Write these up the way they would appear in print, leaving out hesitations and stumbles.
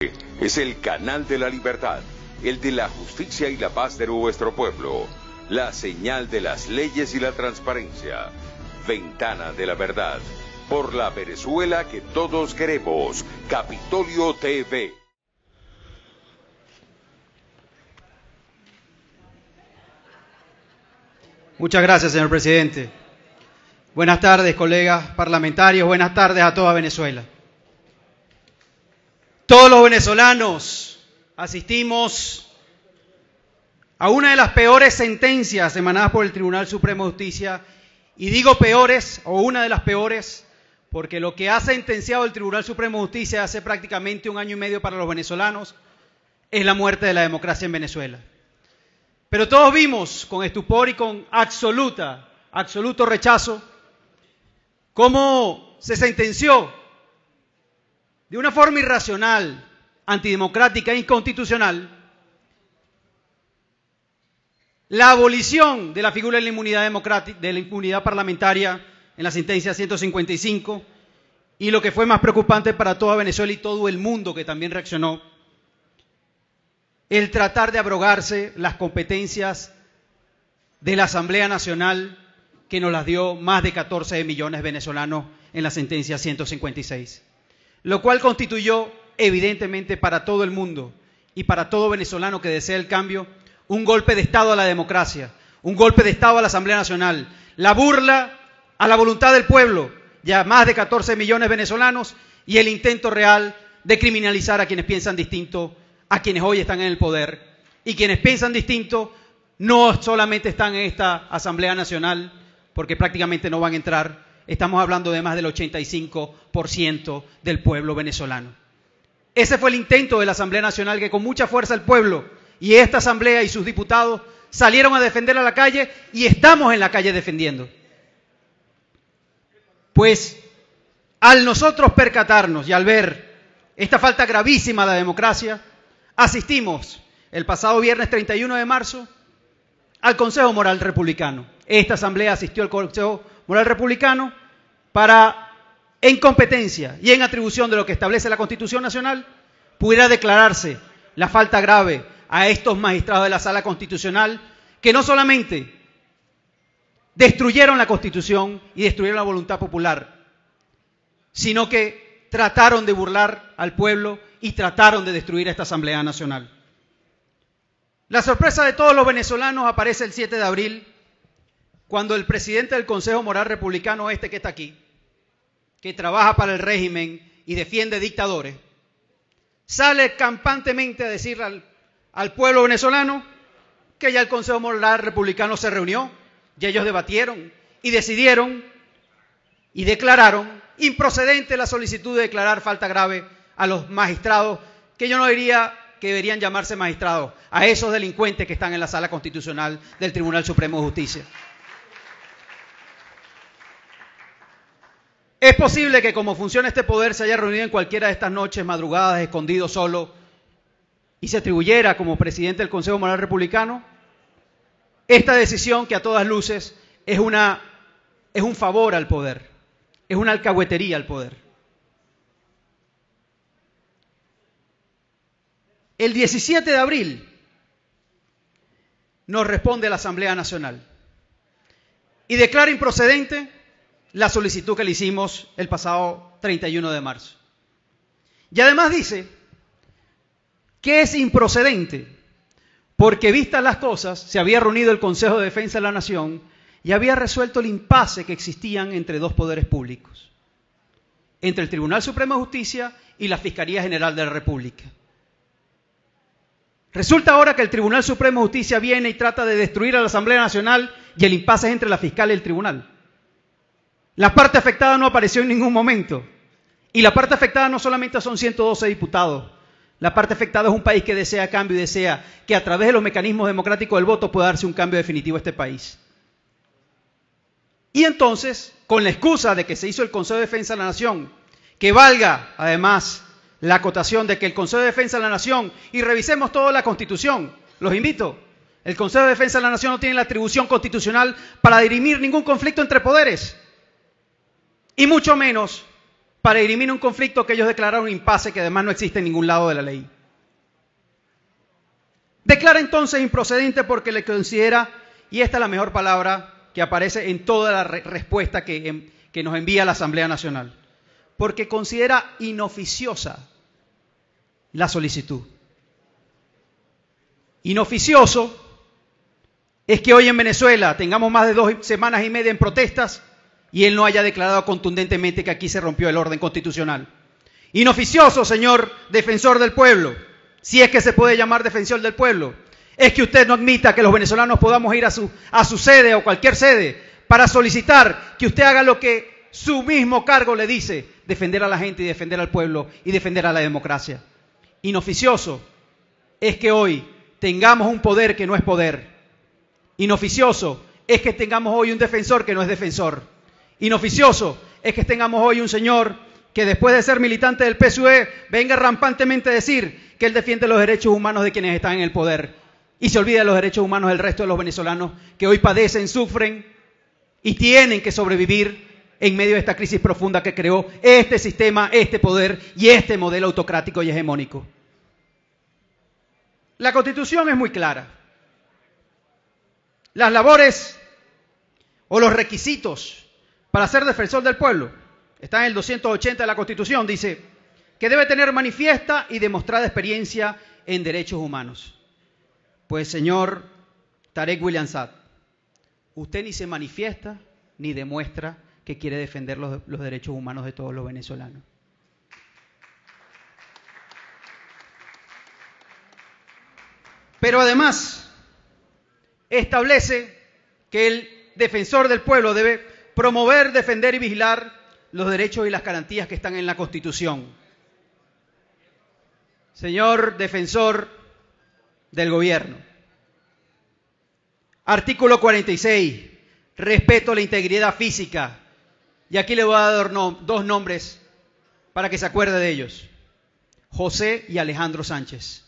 Es el canal de la libertad, el de la justicia y la paz de nuestro pueblo, la señal de las leyes y la transparencia, ventana de la verdad, por la Venezuela que todos queremos, Capitolio TV. Muchas gracias, señor presidente. Buenas tardes, colegas parlamentarios. Buenas tardes a toda Venezuela. Todos los venezolanos asistimos a una de las peores sentencias emanadas por el Tribunal Supremo de Justicia, y digo peores, o una de las peores, porque lo que ha sentenciado el Tribunal Supremo de Justicia hace prácticamente 1 año y medio para los venezolanos es la muerte de la democracia en Venezuela. Pero todos vimos con estupor y con absoluto rechazo cómo se sentenció de una forma irracional, antidemocrática e inconstitucional la abolición de la figura de la inmunidad democrática, de la impunidad parlamentaria en la sentencia 155, y lo que fue más preocupante para toda Venezuela y todo el mundo que también reaccionó, el tratar de abrogarse las competencias de la Asamblea Nacional que nos las dio más de 14 millones de venezolanos en la sentencia 156. Lo cual constituyó evidentemente para todo el mundo y para todo venezolano que desea el cambio, un golpe de Estado a la democracia, un golpe de Estado a la Asamblea Nacional, la burla a la voluntad del pueblo, ya más de 14 millones de venezolanos, y el intento real de criminalizar a quienes piensan distinto, a quienes hoy están en el poder, y quienes piensan distinto no solamente están en esta Asamblea Nacional, porque prácticamente no van a entrar. Estamos hablando de más del 85% del pueblo venezolano. Ese fue el intento de la Asamblea Nacional, que con mucha fuerza el pueblo y esta Asamblea y sus diputados salieron a defender a la calle, y estamos en la calle defendiendo. Pues al nosotros percatarnos y al ver esta falta gravísima de la democracia, asistimos el pasado viernes 31 de marzo al Consejo Moral Republicano. Esta Asamblea asistió al Consejo Moral Republicano para, en competencia y en atribución de lo que establece la Constitución Nacional, pudiera declararse la falta grave a estos magistrados de la Sala Constitucional, que no solamente destruyeron la Constitución y destruyeron la voluntad popular, sino que trataron de burlar al pueblo y trataron de destruir a esta Asamblea Nacional. La sorpresa de todos los venezolanos aparece el 7 de abril, cuando el presidente del Consejo Moral Republicano, que está aquí, que trabaja para el régimen y defiende dictadores, sale campantemente a decirle al pueblo venezolano que ya el Consejo Moral Republicano se reunió, y ellos debatieron y decidieron y declararon improcedente la solicitud de declarar falta grave a los magistrados, que yo no diría que deberían llamarse magistrados, a esos delincuentes que están en la Sala Constitucional del Tribunal Supremo de Justicia. Es posible que, como funciona este poder, se haya reunido en cualquiera de estas noches, madrugadas, escondido solo, y se atribuyera como presidente del Consejo Moral Republicano esta decisión, que a todas luces es un favor al poder, es una alcahuetería al poder. El 17 de abril nos responde la Asamblea Nacional y declara improcedente la solicitud que le hicimos el pasado 31 de marzo. Y además dice que es improcedente porque, vistas las cosas, se había reunido el Consejo de Defensa de la Nación y había resuelto el impasse que existían entre dos poderes públicos, entre el Tribunal Supremo de Justicia y la Fiscalía General de la República. Resulta ahora que el Tribunal Supremo de Justicia viene y trata de destruir a la Asamblea Nacional, y el impasse es entre la fiscal y el tribunal. La parte afectada no apareció en ningún momento. Y la parte afectada no solamente son 112 diputados. La parte afectada es un país que desea cambio y desea que a través de los mecanismos democráticos del voto pueda darse un cambio definitivo a este país. Y entonces, con la excusa de que se hizo el Consejo de Defensa de la Nación, que valga además la acotación de que el Consejo de Defensa de la Nación, y revisemos toda la Constitución, los invito, el Consejo de Defensa de la Nación no tiene la atribución constitucional para dirimir ningún conflicto entre poderes, y mucho menos para dirimir un conflicto que ellos declararon impasse, que además no existe en ningún lado de la ley. Declara entonces improcedente porque le considera, y esta es la mejor palabra que aparece en toda la respuesta que nos envía la Asamblea Nacional, porque considera inoficiosa la solicitud. Inoficioso es que hoy en Venezuela tengamos más de 2 semanas y media en protestas y él no haya declarado contundentemente que aquí se rompió el orden constitucional. Inoficioso, señor defensor del pueblo, si es que se puede llamar defensor del pueblo, es que usted no admita que los venezolanos podamos ir a su sede o cualquier sede para solicitar que usted haga lo que su mismo cargo le dice, defender a la gente y defender al pueblo y defender a la democracia. Inoficioso es que hoy tengamos un poder que no es poder. Inoficioso es que tengamos hoy un defensor que no es defensor. Inoficioso es que tengamos hoy un señor que después de ser militante del PSUV venga rampantemente a decir que él defiende los derechos humanos de quienes están en el poder y se olvida de los derechos humanos del resto de los venezolanos que hoy padecen, sufren y tienen que sobrevivir en medio de esta crisis profunda que creó este sistema, este poder y este modelo autocrático y hegemónico. La Constitución es muy clara. Las labores o los requisitos para ser defensor del pueblo están en el 280 de la Constitución. Dice que debe tener manifiesta y demostrada experiencia en derechos humanos. Pues, señor Tarek William Saad, usted ni se manifiesta ni demuestra que quiere defender los derechos humanos de todos los venezolanos. Pero además establece que el defensor del pueblo debe promover, defender y vigilar los derechos y las garantías que están en la Constitución. Señor defensor del gobierno, artículo 46, respeto a la integridad física. Y aquí le voy a dar 2 nombres para que se acuerde de ellos: José y Alejandro Sánchez.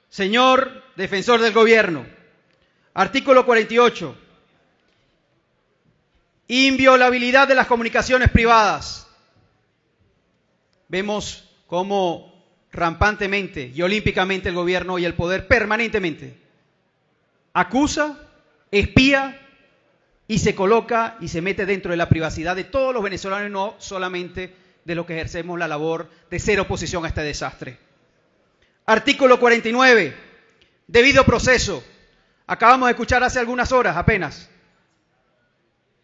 Señor defensor del gobierno, artículo 48, inviolabilidad de las comunicaciones privadas. Vemos cómo rampantemente y olímpicamente el gobierno y el poder permanentemente acusa, espía y se coloca y se mete dentro de la privacidad de todos los venezolanos, no solamente de los que ejercemos la labor de ser oposición a este desastre. Artículo 49, debido proceso. Acabamos de escuchar hace algunas horas apenas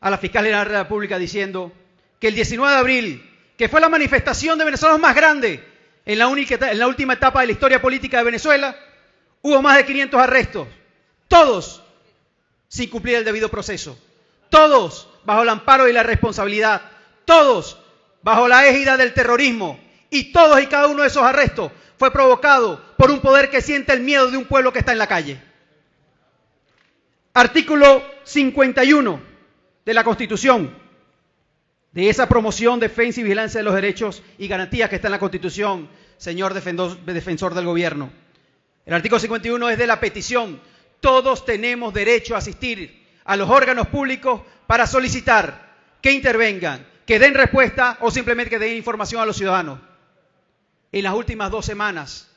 a la fiscal general de la República diciendo que el 19 de abril, que fue la manifestación de venezolanos más grande en la última etapa de la historia política de Venezuela, hubo más de 500 arrestos, todos sin cumplir el debido proceso, todos bajo el amparo y la responsabilidad, todos bajo la égida del terrorismo, y todos y cada uno de esos arrestos fue provocado por un poder que siente el miedo de un pueblo que está en la calle. Artículo 51 de la Constitución, de esa promoción, defensa y vigilancia de los derechos y garantías que está en la Constitución, señor defensor del gobierno. El artículo 51 es de la petición. Todos tenemos derecho a asistir a los órganos públicos para solicitar que intervengan, que den respuesta o simplemente que den información a los ciudadanos. En las últimas 2 semanas,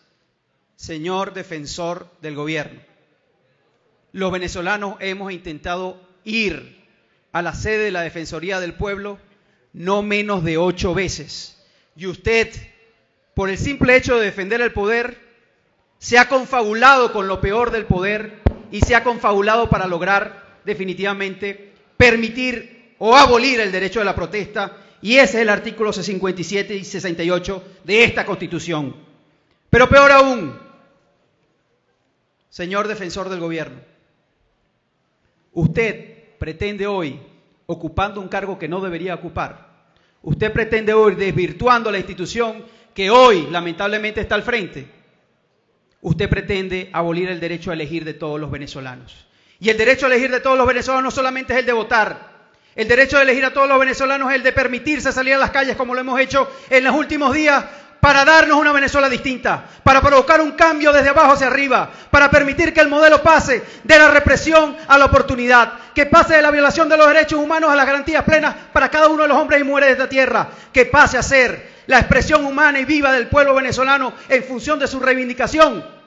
señor defensor del gobierno, los venezolanos hemos intentado ir a la sede de la Defensoría del Pueblo no menos de 8 veces. Y usted, por el simple hecho de defender el poder, se ha confabulado con lo peor del poder y se ha confabulado para lograr definitivamente permitir o abolir el derecho de la protesta. Y ese es el artículo 57 y 68 de esta Constitución. Pero peor aún, señor defensor del gobierno, usted pretende hoy, ocupando un cargo que no debería ocupar, usted pretende hoy, desvirtuando la institución que hoy lamentablemente está al frente, usted pretende abolir el derecho a elegir de todos los venezolanos. Y el derecho a elegir de todos los venezolanos no solamente es el de votar. El derecho de elegir a todos los venezolanos es el de permitirse salir a las calles como lo hemos hecho en los últimos días para darnos una Venezuela distinta, para provocar un cambio desde abajo hacia arriba, para permitir que el modelo pase de la represión a la oportunidad, que pase de la violación de los derechos humanos a las garantías plenas para cada uno de los hombres y mujeres de esta tierra, que pase a ser la expresión humana y viva del pueblo venezolano en función de su reivindicación.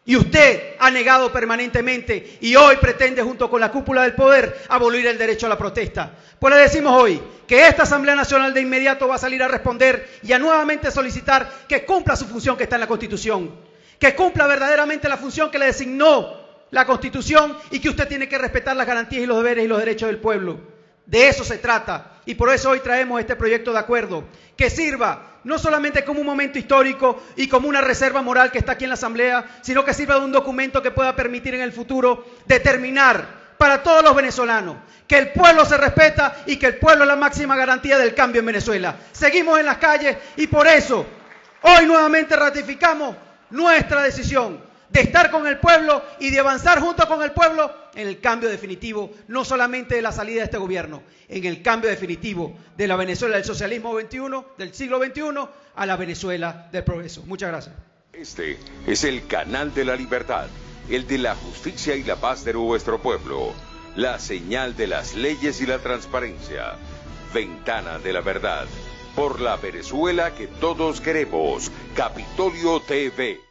Y usted ha negado permanentemente y hoy pretende, junto con la cúpula del poder, abolir el derecho a la protesta. Pues le decimos hoy que esta Asamblea Nacional de inmediato va a salir a responder y a nuevamente solicitar que cumpla su función que está en la Constitución, que cumpla verdaderamente la función que le designó la Constitución y que usted tiene que respetar las garantías y los deberes y los derechos del pueblo. De eso se trata y por eso hoy traemos este proyecto de acuerdo que sirva no solamente como un momento histórico y como una reserva moral que está aquí en la Asamblea, sino que sirva de un documento que pueda permitir en el futuro determinar para todos los venezolanos que el pueblo se respeta y que el pueblo es la máxima garantía del cambio en Venezuela. Seguimos en las calles y por eso hoy nuevamente ratificamos nuestra decisión de estar con el pueblo y de avanzar junto con el pueblo en el cambio definitivo, no solamente de la salida de este gobierno, en el cambio definitivo de la Venezuela del socialismo del siglo XXI a la Venezuela del progreso. Muchas gracias. Este es el canal de la libertad, el de la justicia y la paz de nuestro pueblo, la señal de las leyes y la transparencia, Ventana de la Verdad, por la Venezuela que todos queremos, Capitolio TV.